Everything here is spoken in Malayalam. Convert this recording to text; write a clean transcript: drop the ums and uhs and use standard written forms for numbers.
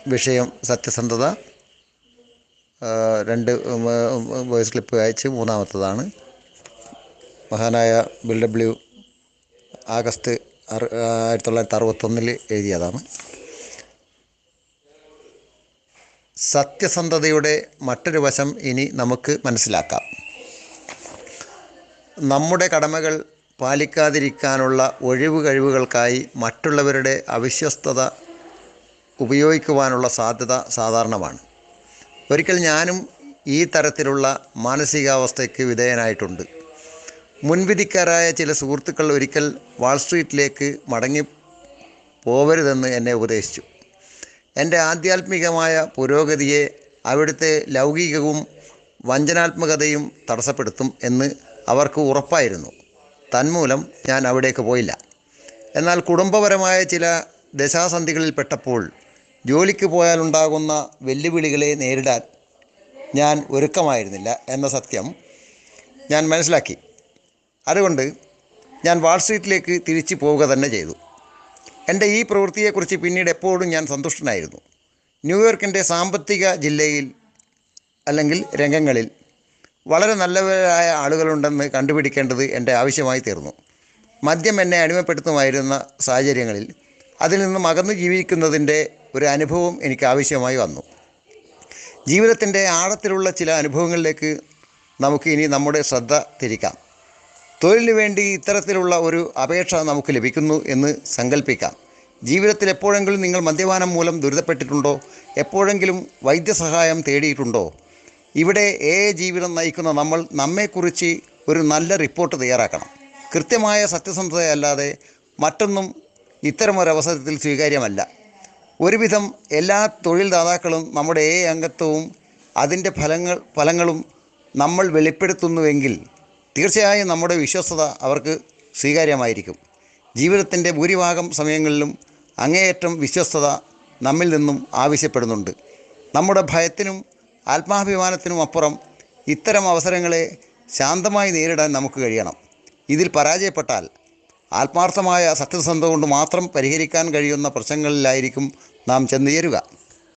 വിഷയം സത്യസന്ധത. 2 വോയിസ് ക്ലിപ്പ് അയച്ച് മൂന്നാമത്തതാണ്. മഹാനായ ബിൽ ഡബ്ല്യു ആഗസ്റ്റ് 1961 എഴുതിയതാണ്. സത്യസന്ധതയുടെ മറ്റൊരു വശം ഇനി നമുക്ക് മനസ്സിലാക്കാം. നമ്മുടെ കടമകൾ പാലിക്കാതിരിക്കാനുള്ള ഒഴിവ് കഴിവുകൾക്കായി മറ്റുള്ളവരുടെ അവിശ്വസ്തത ഉപയോഗിക്കുവാനുള്ള സാധ്യത സാധാരണമാണ്. ഒരിക്കൽ ഞാനും ഈ തരത്തിലുള്ള മാനസികാവസ്ഥയ്ക്ക് വിധേയനായിട്ടുണ്ട്. മുൻവിധിക്കാരായ ചില സുഹൃത്തുക്കൾ ഒരിക്കൽ വാൾസ്ട്രീറ്റിലേക്ക് മടങ്ങി പോവരുതെന്ന് എന്നെ ഉപദേശിച്ചു. എൻ്റെ ആധ്യാത്മികമായ പുരോഗതിയെ അവിടുത്തെ ലൗകികവും വഞ്ചനാത്മകതയും തടസ്സപ്പെടുത്തും എന്ന് അവർക്ക് ഉറപ്പായിരുന്നു. തന്മൂലം ഞാൻ അവിടേക്ക് പോയില്ല. എന്നാൽ കുടുംബപരമായ ചില ദശാസന്ധികളിൽ പെട്ടപ്പോൾ ജോലിക്ക് പോയാലുണ്ടാകുന്ന വെല്ലുവിളികളെ നേരിടാൻ ഞാൻ ഒരുക്കമായിരുന്നില്ല എന്ന സത്യം ഞാൻ മനസ്സിലാക്കി. അതുകൊണ്ട് ഞാൻ വാൾസ്ട്രീറ്റിലേക്ക് തിരിച്ചു പോവുക തന്നെ ചെയ്തു. എൻ്റെ ഈ പ്രവൃത്തിയെക്കുറിച്ച് പിന്നീട് എപ്പോഴും ഞാൻ സന്തുഷ്ടനായിരുന്നു. ന്യൂയോർക്കിൻ്റെ സാമ്പത്തിക ജില്ലയിൽ അല്ലെങ്കിൽ രംഗങ്ങളിൽ വളരെ നല്ലവരായ ആളുകളുണ്ടെന്ന് കണ്ടുപിടിക്കേണ്ടത് എൻ്റെ ആവശ്യമായി തീർന്നു. മദ്യം എന്നെ അടിമപ്പെടുത്തുമായിരുന്ന സാഹചര്യങ്ങളിൽ അതിൽ നിന്നും അകന്നു ജീവിക്കുന്നതിൻ്റെ ഒരു അനുഭവം എനിക്ക് ആവശ്യമായി വന്നു. ജീവിതത്തിൻ്റെ ആഴത്തിലുള്ള ചില അനുഭവങ്ങളിലേക്ക് നമുക്ക് ഇനി നമ്മുടെ ശ്രദ്ധ തിരിക്കാം. തൊഴിലിന് വേണ്ടി ഇത്തരത്തിലുള്ള ഒരു അപേക്ഷ നമുക്ക് ലഭിക്കുന്നു എന്ന് സങ്കല്പിക്കാം. ജീവിതത്തിൽ എപ്പോഴെങ്കിലും നിങ്ങൾ മദ്യപാനം മൂലം ദുരിതപ്പെട്ടിട്ടുണ്ടോ? എപ്പോഴെങ്കിലും വൈദ്യസഹായം തേടിയിട്ടുണ്ടോ? ഇവിടെ ജീവിതം നയിക്കുന്ന നമ്മെക്കുറിച്ച് ഒരു നല്ല റിപ്പോർട്ട് തയ്യാറാക്കണം. കൃത്യമായ സത്യസന്ധതയല്ലാതെ മറ്റൊന്നും ഇത്തരമൊരവസരത്തിൽ സ്വീകാര്യമല്ല. ഒരുവിധം എല്ലാ തൊഴിൽദാതാക്കളും നമ്മുടെ അംഗത്വവും അതിൻ്റെ ഫലങ്ങളും നമ്മൾ വെളിപ്പെടുത്തുന്നുവെങ്കിൽ തീർച്ചയായും നമ്മുടെ വിശ്വസ്തത അവർക്ക് സ്വീകാര്യമായിരിക്കും. ജീവിതത്തിൻ്റെ ഭൂരിഭാഗം സമയങ്ങളിലും അങ്ങേയറ്റം വിശ്വസ്തത നമ്മിൽ നിന്നും ആവശ്യപ്പെടുന്നുണ്ട്. നമ്മുടെ ഭയത്തിനും ആത്മാഭിമാനത്തിനും അപ്പുറം ഇത്തരം അവസരങ്ങളെ ശാന്തമായി നേരിടാൻ നമുക്ക് കഴിയണം. ഇതിൽ പരാജയപ്പെട്ടാൽ ആത്മാർത്ഥമായ സത്യസന്ധത കൊണ്ട് മാത്രം പരിഹരിക്കാൻ കഴിയുന്ന പ്രശ്നങ്ങളിലായിരിക്കും നാം ചെന്നുചേരുക.